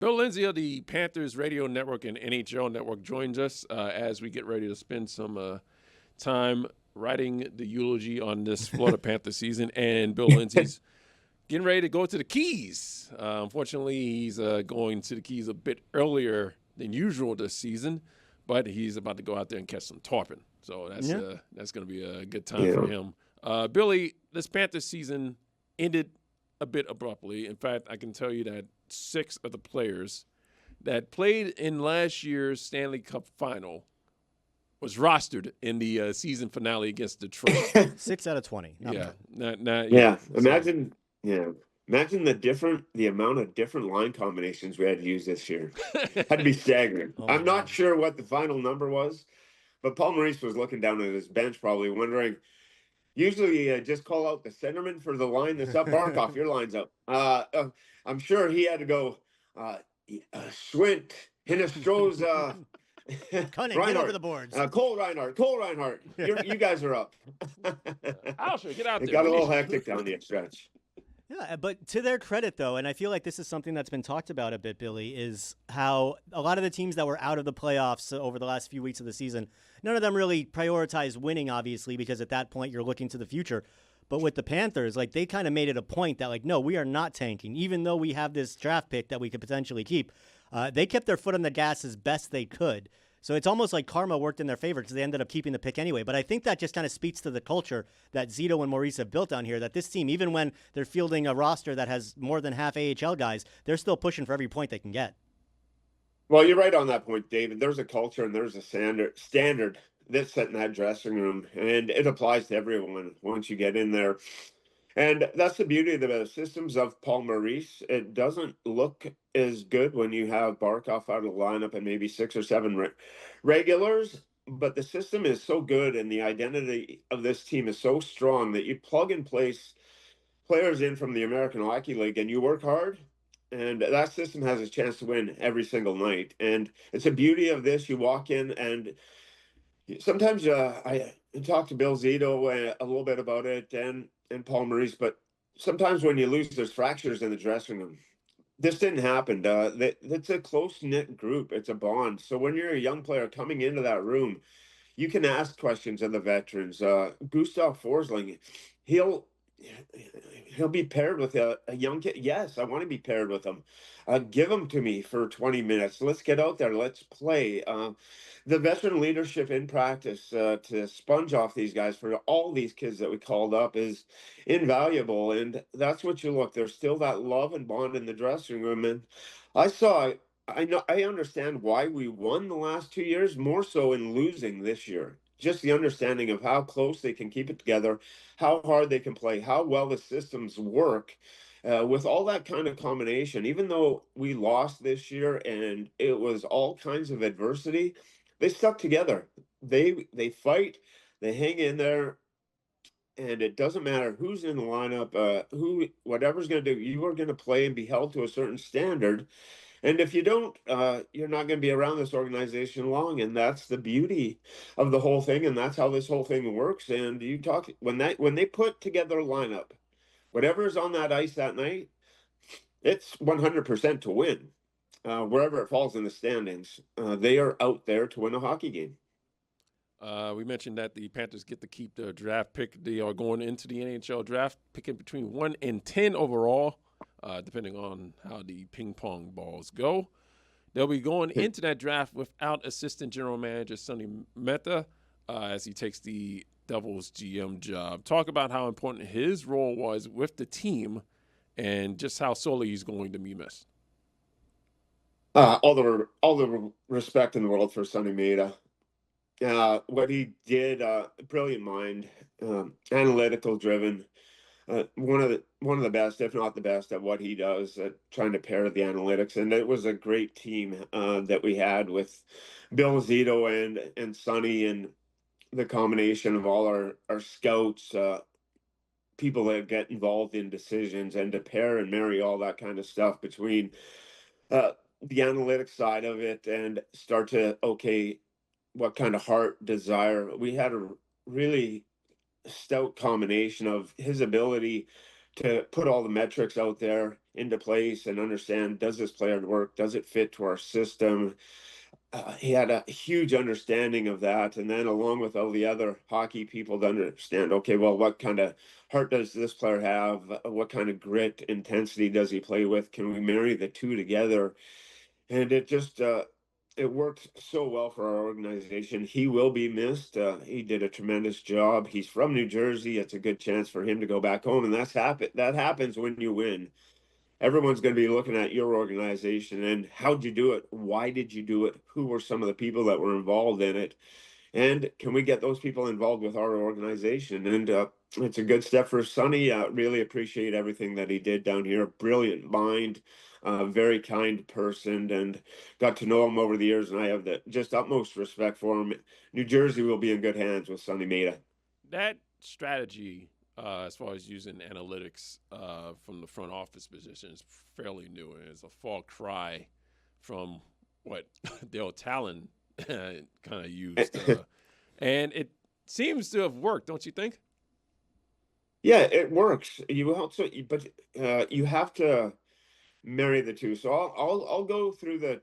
Bill Lindsay of the Panthers Radio Network and NHL Network joins us as we get ready to spend some time writing the eulogy on this Florida Panther season. And Bill Lindsay's getting ready to go to the Keys. Unfortunately, he's going to the Keys a bit earlier than usual this season, but he's about to go out there and catch some tarpon. So that's going to be a good time for him. Billy, this Panthers season ended a bit abruptly. In fact, I can tell you that 6 of the players that played in last year's Stanley Cup final was rostered in the season finale against Detroit. 6 out of 20. Imagine the amount of different line combinations we had to use this year. Had to be staggering. I'm not sure what the final number was, but Paul Maurice was looking down at his bench probably wondering, usually just call out the centerman for the line that's up. Barkov, your line's up. I'm sure he had to go Schwint, Hinestroza, Cunning, get over the boards. Cole Reinhardt. You guys are up. Alsher, get out there. It got a little hectic down the stretch. Yeah, but to their credit, though, and I feel like this is something that's been talked about a bit, Billy, is how a lot of the teams that were out of the playoffs over the last few weeks of the season, none of them really prioritized winning, obviously, because at that point you're looking to the future. But with the Panthers, like, they kind of made it a point that, like, no, we are not tanking. Even though we have this draft pick that we could potentially keep, they kept their foot on the gas as best they could. So it's almost like karma worked in their favor because they ended up keeping the pick anyway. But I think that just kind of speaks to the culture that Zito and Maurice have built down here, that this team, even when they're fielding a roster that has more than half AHL guys, they're still pushing for every point they can get. Well, you're right on that point, David. There's a culture and there's a standard that's set in that dressing room, and it applies to everyone once you get in there. And that's the beauty of the systems of Paul Maurice. It doesn't look as good when you have Barkov out of the lineup and maybe 6 or 7 regulars, but the system is so good and the identity of this team is so strong that you plug and place players in from the American Hockey League and you work hard, and that system has a chance to win every single night. And it's a beauty of this. You walk in and sometimes I talk to Bill Zito a little bit about it and Paul Maurice, but sometimes when you lose, there's fractures in the dressing room. This didn't happen. It's a close-knit group. It's a bond. So when you're a young player coming into that room, you can ask questions of the veterans. Gustav Forsling, he'll be paired with a young kid. Yes, I want to be paired with him. Give him to me for 20 minutes. Let's get out there. Let's play. The veteran leadership in practice to sponge off these guys for all these kids that we called up is invaluable. And that's what you look. There's still that love and bond in the dressing room. And I understand why we won the last 2 years, more so in losing this year. Just the understanding of how close they can keep it together, how hard they can play, how well the systems work. With all that kind of combination, even though we lost this year and it was all kinds of adversity, they stuck together. They fight, they hang in there, and it doesn't matter who's in the lineup, whatever's going to do, you are going to play and be held to a certain standard. And if you don't, you're not going to be around this organization long. And that's the beauty of the whole thing. And that's how this whole thing works. And you talk when they put together a lineup, whatever is on that ice that night, it's 100% to win. Wherever it falls in the standings, they are out there to win a hockey game. We mentioned that the Panthers get to keep their draft pick. They are going into the NHL draft, picking between 1 and 10 overall, depending on how the ping pong balls go. They'll be going into that draft without assistant general manager Sonny Mehta as he takes the Devils GM job. Talk about how important his role was with the team and just how sorely he's going to be missed. All the respect in the world for Sonny Mehta. What he did, brilliant mind, analytical driven, one of the best, if not the best, at what he does, at trying to pair the analytics. And it was a great team that we had with Bill Zito and Sonny, and the combination of all our scouts, people that get involved in decisions, and to pair and marry all that kind of stuff between the analytics side of it and start to, what kind of heart, desire. We had a really stout combination of his ability to put all the metrics out there, into place and understand, does this player work? Does it fit to our system? He had a huge understanding of that. And then along with all the other hockey people to understand, okay, well, what kind of heart does this player have? What kind of grit, intensity does he play with? Can we marry the two together? And it just, it worked so well for our organization. He will be missed. He did a tremendous job. He's from New Jersey. It's a good chance for him to go back home. And that happens when you win. Everyone's going to be looking at your organization and how'd you do it? Why did you do it? Who were some of the people that were involved in it? And can we get those people involved with our organization? And it's a good step for Sonny. Really appreciate everything that he did down here. Brilliant mind, very kind person, and got to know him over the years. And I have the just utmost respect for him. New Jersey will be in good hands with Sonny Maeda. That strategy, as far as using analytics from the front office position, is fairly new, and it's a far cry from what Dale Talon kind of used, and it seems to have worked, don't you think? Yeah, it works. But you have to marry the two. So I'll go through the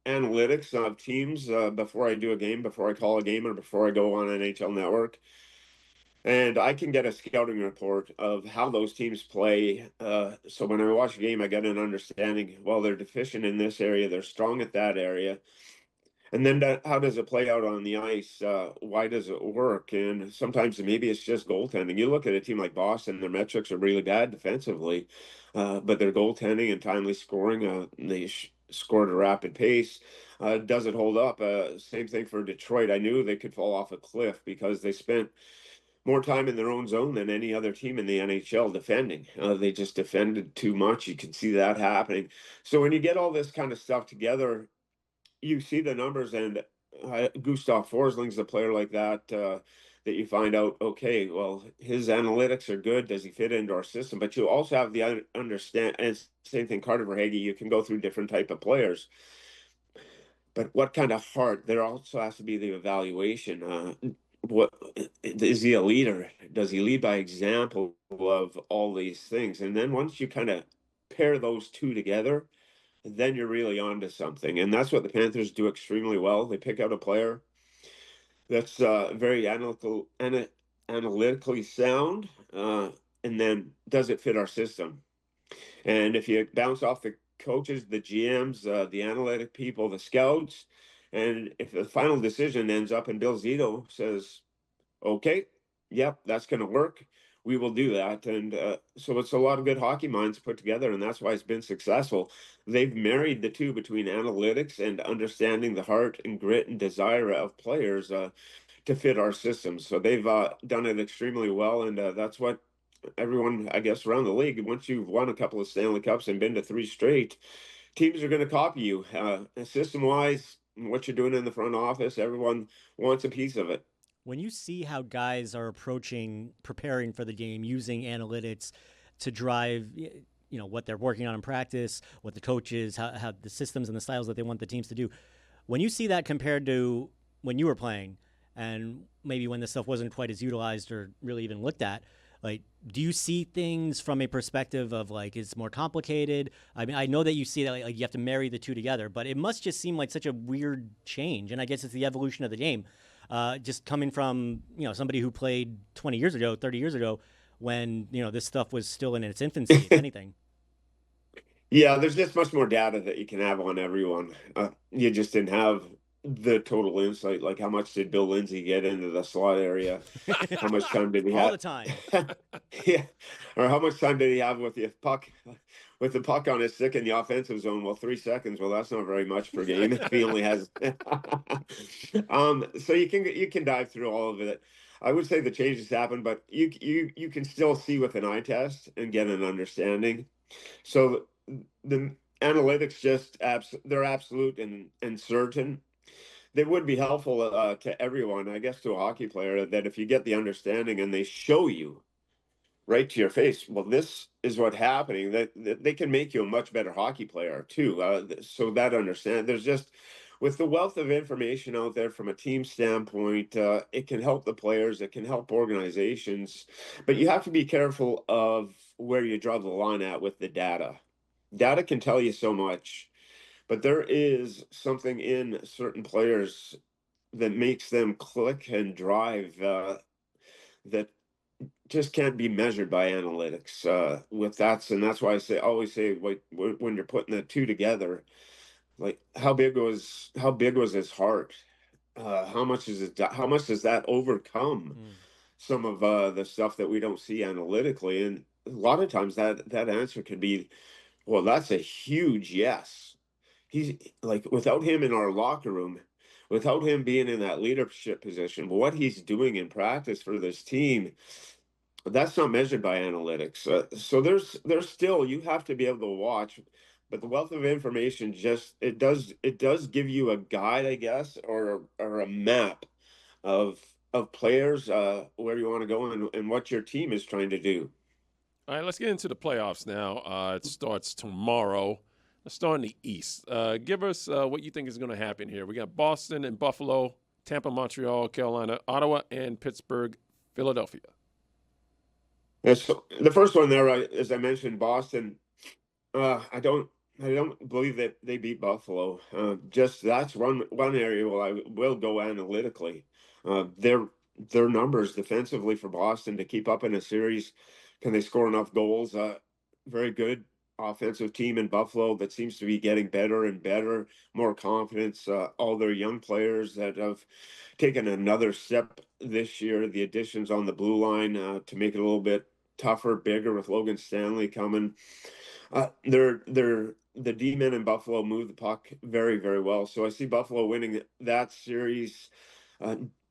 analytics of teams before I do a game, before I call a game, or before I go on NHL Network. And I can get a scouting report of how those teams play. So when I watch a game, I get an understanding, well, they're deficient in this area, they're strong at that area. And then how does it play out on the ice? Why does it work? And sometimes maybe it's just goaltending. You look at a team like Boston, their metrics are really bad defensively, but their goaltending and timely scoring, they scored at a rapid pace. Does it hold up? Same thing for Detroit. I knew they could fall off a cliff because they spent more time in their own zone than any other team in the NHL defending. They just defended too much. You can see that happening. So when you get all this kind of stuff together, you see the numbers, and Gustav Forsling's a player like that that you find out, okay, well, his analytics are good. Does he fit into our system? But you also have the understand, and same thing, Carter Verhaeghe, you can go through different type of players. But what kind of heart? There also has to be the evaluation. What is he a leader? Does he lead by example of all these things? And then once you kind of pair those two together, then you're really onto something. And that's what the Panthers do extremely well. They pick out a player that's very analytically sound, and then does it fit our system? And if you bounce off the coaches, the GMs, the analytic people, the scouts, and if the final decision ends up and Bill Zito says, okay, yep, that's going to work, we will do that. And so it's a lot of good hockey minds put together, and that's why it's been successful. They've married the two between analytics and understanding the heart and grit and desire of players to fit our systems. So they've done it extremely well, and that's what everyone, I guess, around the league, once you've won a couple of Stanley Cups and been to 3 straight, teams are going to copy you. System-wise, what you're doing in the front office, everyone wants a piece of it. When you see how guys are preparing for the game, using analytics to drive, what they're working on in practice, what the coaches, how the systems and the styles that they want the teams to do, when you see that compared to when you were playing and maybe when this stuff wasn't quite as utilized or really even looked at, like, do you see things from a perspective of like it's more complicated? I mean, I know that you see that like you have to marry the two together, but it must just seem like such a weird change. And I guess it's the evolution of the game. Just coming from, somebody who played 20 years ago, 30 years ago, when, this stuff was still in its infancy, if anything. Yeah, there's just much more data that you can have on everyone. You just didn't have the total insight. Like, how much did Bill Lindsay get into the slot area? How much time did he have? All the time. Yeah. Or how much time did he have with the puck on his stick in the offensive zone? Well, 3 seconds. Well, that's not very much per game if he only has. So you can dive through all of it. I would say the changes happen, but you can still see with an eye test and get an understanding. So the analytics they're absolute and certain. They would be helpful to everyone, I guess, to a hockey player, that if you get the understanding and they show you right to your face, well, this is what's happening, that they can make you a much better hockey player too. So that there's just, with the wealth of information out there from a team standpoint, it can help the players, it can help organizations, but you have to be careful of where you draw the line at with the data. Data can tell you so much, but there is something in certain players that makes them click and drive that just can't be measured by analytics. And that's why always say, like, when you're putting the two together, like how big was his heart? How much does that overcome some of the stuff that we don't see analytically? And a lot of times that answer can be, well, that's a huge yes. He's like, without him in our locker room, without him being in that leadership position, what he's doing in practice for this team, that's not measured by analytics. So there's still, you have to be able to watch, but the wealth of information it does give you a guide, I guess, or a map of players, where you want to go and what your team is trying to do. All right, let's get into the playoffs now. It starts tomorrow. Let's start in the East. Give us what you think is going to happen here. We got Boston and Buffalo, Tampa, Montreal, Carolina, Ottawa, and Pittsburgh, Philadelphia. Yeah, so the first one there, as I mentioned, Boston. I don't believe that they beat Buffalo. Just that's one area where I will go analytically. Their numbers defensively for Boston to keep up in a series. Can they score enough goals? Very good offensive team in Buffalo that seems to be getting better and better, more confidence. All their young players that have taken another step this year. The additions on the blue line to make it a little bit tougher, bigger with Logan Stanley coming. The D-men in Buffalo move the puck very, very well. So I see Buffalo winning that series.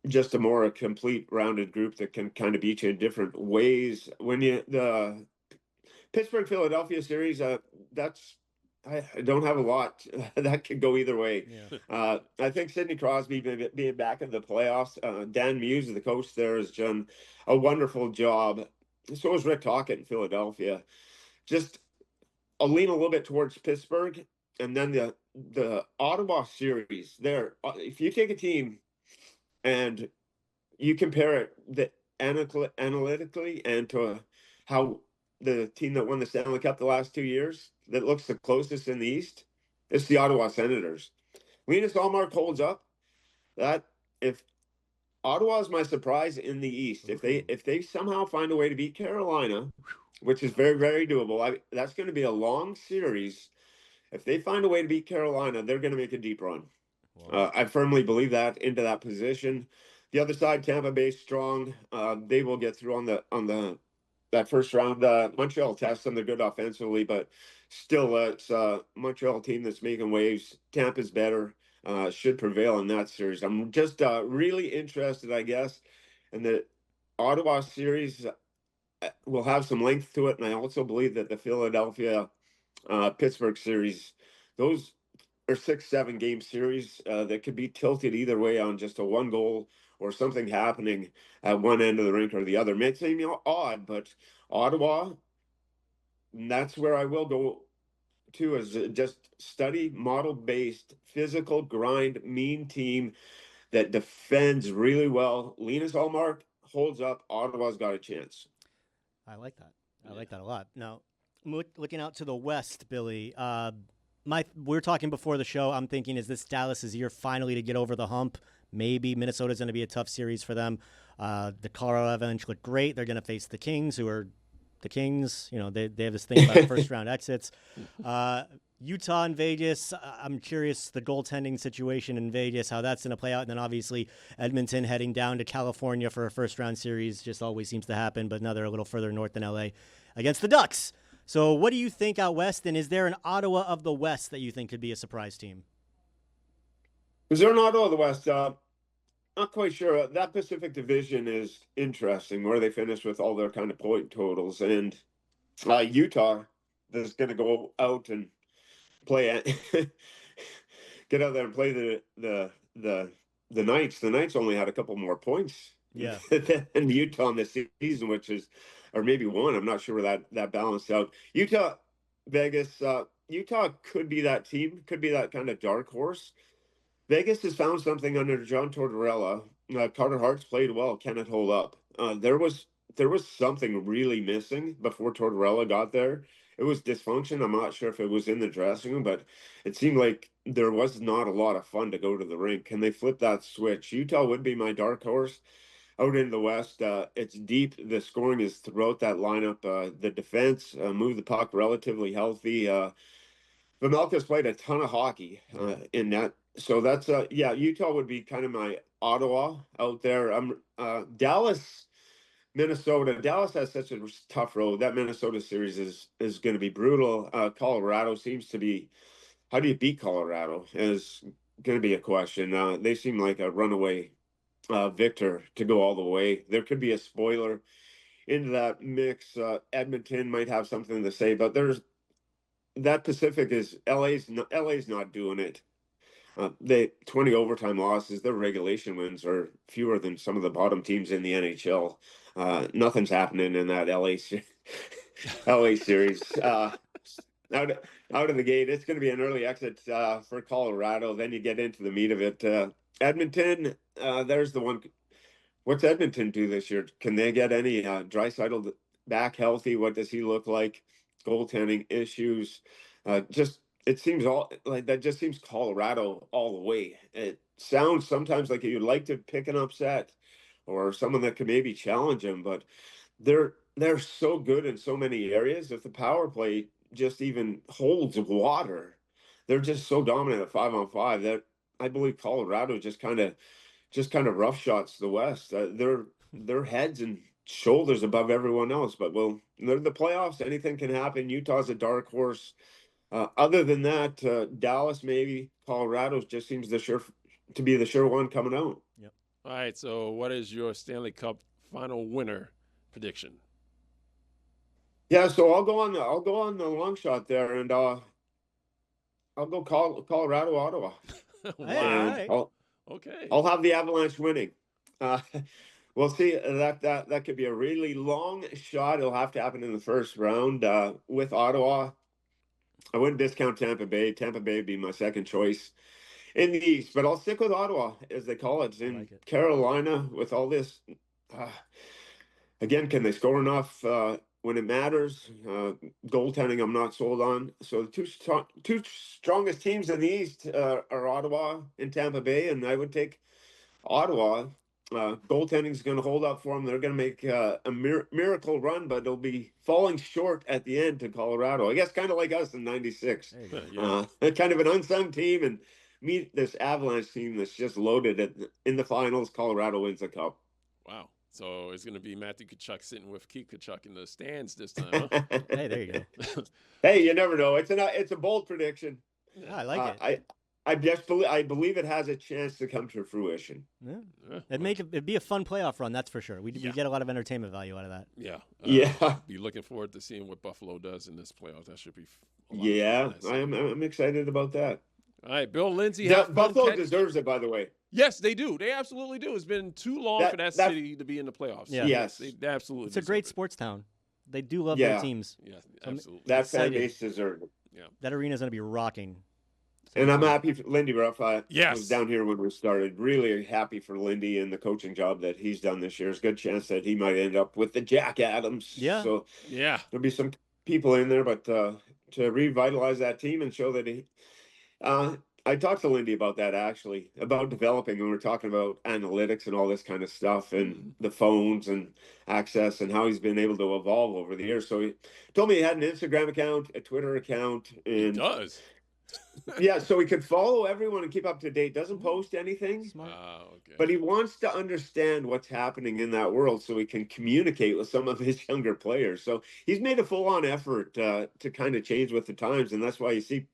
Just a complete rounded group that can kind of beat you in different ways. When the Pittsburgh Philadelphia series, I don't have a lot that could go either way. Yeah. I think Sidney Crosby being back in the playoffs, Dan Muse, the coach there, has done a wonderful job. So is Rick Tocchet in Philadelphia. Just I'll lean a little bit towards Pittsburgh, and then the Ottawa series there. If you take a team and you compare it analytically and to how the team that won the Stanley Cup the last 2 years that looks the closest in the East, it's the Ottawa Senators. Linus Ullmark holds up. That if Ottawa is my surprise in the East, if they somehow find a way to beat Carolina, which is very, very doable. That's going to be a long series. If they find a way to beat Carolina, they're going to make a deep run. Wow. I firmly believe that into that position. The other side, Tampa Bay, strong. They will get through on that first round. Montreal tests them. They're good offensively, but still, it's a Montreal team that's making waves. Tampa's better. Should prevail in that series. I'm just really interested, I guess, in the Ottawa series. Will have some length to it, and I also believe that the Philadelphia Pittsburgh series, those are 6-7 game series that could be tilted either way on just a one goal or something happening at one end of the rink or the other. It may seem odd, but Ottawa, that's where I will go to, is just study model-based, physical, grind, mean team that defends really well. Linus Ullmark holds up. Ottawa's got a chance. I like that. I like that a lot. Now, looking out to the West, Billy, we were talking before the show. I'm thinking, is this Dallas's year finally to get over the hump? Maybe Minnesota's going to be a tough series for them. The Colorado Avalanche look great. They're going to face the Kings, who are the Kings. You know, they have this thing about first round exits. Utah and Vegas, I'm curious the goaltending situation in Vegas, how that's going to play out. And then obviously Edmonton heading down to California for a first-round series just always seems to happen, but now they're a little further north than L.A. against the Ducks. So what do you think out west, and is there an Ottawa of the West that you think could be a surprise team? Is there an Ottawa of the West? Not quite sure. That Pacific Division is interesting, where they finish with all their kind of point totals. And Utah is going to go out and play get out there and play the Knights. The Knights only had a couple more points than Utah in this season, which is, or maybe one. I'm not sure where that balanced out. Vegas, Utah could be that team, could be that kind of dark horse. Vegas has found something under John Tortorella. Carter Hart's played well. Can it hold up? There was something really missing before Tortorella got there. It was dysfunction. I'm not sure if it was in the dressing room, but it seemed like there was not a lot of fun to go to the rink. Can they flip that switch? Utah would be my dark horse out in the West. It's deep. The scoring is throughout that lineup. The defense moved the puck relatively healthy. Vamelka's played a ton of hockey in that. So that's yeah, Utah would be kind of my Ottawa out there. Dallas, Minnesota. Dallas has such a tough road. That Minnesota series is going to be brutal. Colorado seems to be. How do you beat Colorado? Is going to be a question. They seem like a runaway victor to go all the way. There could be a spoiler into that mix. Edmonton might have something to say, but there's that Pacific is LA's not doing it. They 20 overtime losses. Their regulation wins are fewer than some of the bottom teams in the NHL. Nothing's happening in that LA series. Out of the gate, it's going to be an early exit for Colorado. Then you get into the meat of it. Edmonton, there's the one. What's Edmonton do this year? Can they get any Draisaitl back healthy? What does he look like? Goaltending issues. Just it seems all like that. Just seems Colorado all the way. It sounds sometimes like you'd like to pick an upset or someone that could maybe challenge them, but they're so good in so many areas. If the power play just even holds water, they're just so dominant at 5-on-5 that I believe Colorado just kind of roughshots the West. They're heads and shoulders above everyone else. But well, they're the playoffs. Anything can happen. Utah's a dark horse. Other than that, Dallas maybe. Colorado just seems to be the sure one coming out. Yep. All right. So, what is your Stanley Cup final winner prediction? Yeah, so I'll go on the long shot there, and I'll go Colorado, Ottawa. Hey, all right. I'll have the Avalanche winning. We'll see. That could be a really long shot. It'll have to happen in the first round with Ottawa. I wouldn't discount Tampa Bay. Tampa Bay would be my second choice in the East, but I'll stick with Ottawa, as they call it. In like it. Carolina, with all this, again, can they score enough when it matters? Goaltending, I'm not sold on. So the two strongest teams in the East are Ottawa and Tampa Bay, and I would take Ottawa. Goaltending is going to hold up for them. They're going to make a miracle run, but they'll be falling short at the end to Colorado. I guess kind of like us in '96. Kind of an unsung team, and meet this Avalanche team that's just loaded in the finals. Colorado wins the cup. Wow. So it's going to be Matthew Tkachuk sitting with Keith Tkachuk in the stands this time, huh? Hey, there you go. Hey, you never know. It's a bold prediction. Yeah, I like it. I believe it has a chance to come to fruition. Yeah. It'd be a fun playoff run, that's for sure. We get a lot of entertainment value out of that. Yeah. Yeah. Be looking forward to seeing what Buffalo does in this playoff. That should be I'm excited about that. All right, Bill Lindsay. Buffalo deserves it, by the way. Yes, they do. They absolutely do. It's been too long for that city to be in the playoffs. Yeah. Yes. They absolutely It's a great sports town. They do love their teams. Yeah, absolutely. That fan base deserves it. Yeah. That arena's going to be rocking. And I'm happy for Lindy Ruff. I Yes. was down here when we started. Really happy for Lindy and the coaching job that he's done this year. There's a good chance that he might end up with the Jack Adams. Yeah. So Yeah. there'll be some people in there, but to revitalize that team and show that I talked to Lindy about that, actually, about developing when we're talking about analytics and all this kind of stuff and the phones and access and how he's been able to evolve over the years. So he told me he had an Instagram account, a Twitter account. And He does. yeah, so he could follow everyone and keep up to date. Doesn't post anything, Okay. but he wants to understand what's happening in that world so he can communicate with some of his younger players. So he's made a full-on effort to kind of change with the times, and that's why you see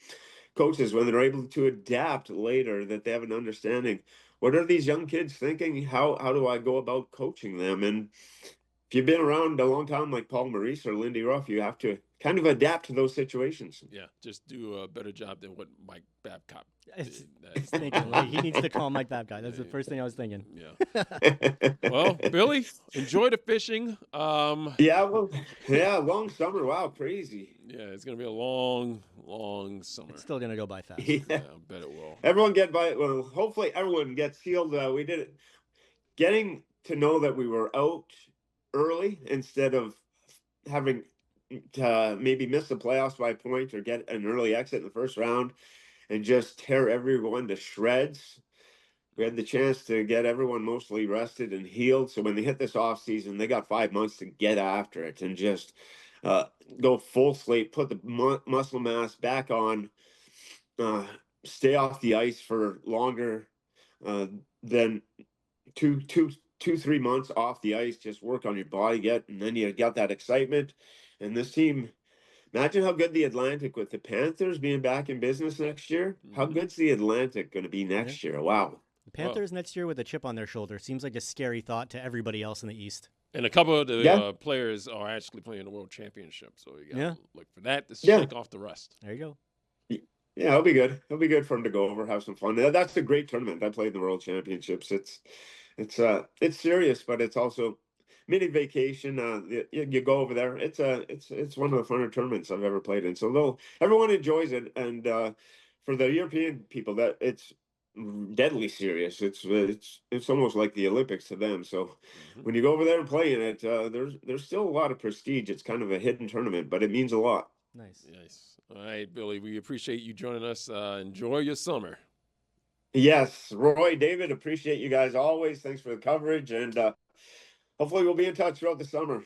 coaches, when they're able to adapt later, that they have an understanding. What are these young kids thinking? How do I go about coaching them? And if you've been around a long time like Paul Maurice or Lindy Ruff, you have to kind of adapt to those situations. Yeah, just do a better job than what Mike Babcock I did. was thinking, like, he needs to call Mike Babcock. That's the first thing I was thinking. Yeah. Well, Billy, enjoy the fishing. Yeah, well, yeah, long summer. Wow, crazy. Yeah, it's gonna be a long, long summer. It's still gonna go by fast. Yeah. Yeah, I bet it will. Everyone get by. Well, hopefully everyone gets healed. We did it. Getting to know that we were out early instead of having to maybe miss the playoffs by a point or get an early exit in the first round and just tear everyone to shreds. We had the chance to get everyone mostly rested and healed. So when they hit this off season, they got 5 months to get after it and just go full slate, put the muscle mass back on, stay off the ice for longer than 3 months off the ice. Just work on your body, and then you got that excitement. And this team, imagine how good the Atlantic with the Panthers being back in business next year. How good's the Atlantic going to be next year? Wow. The Panthers next year with a chip on their shoulder seems like a scary thought to everybody else in the East. And a couple of the players are actually playing the World Championship, so you got to look for that to shake off the rust. There you go. Yeah, it'll be good. It'll be good for them to go over, have some fun. That's a great tournament. I played the World Championships. It's serious, but it's also mini vacation. You go over there. It's one of the funner tournaments I've ever played in. So though everyone enjoys it, and for the European people, that it's deadly serious. It's almost like the Olympics to them. So when you go over there and play in it, there's still a lot of prestige. It's kind of a hidden tournament, but it means a lot. Nice. All right, Billy, we appreciate you joining us. Enjoy your summer. Yes, Roy, David, appreciate you guys always. Thanks for the coverage, and hopefully we'll be in touch throughout the summer.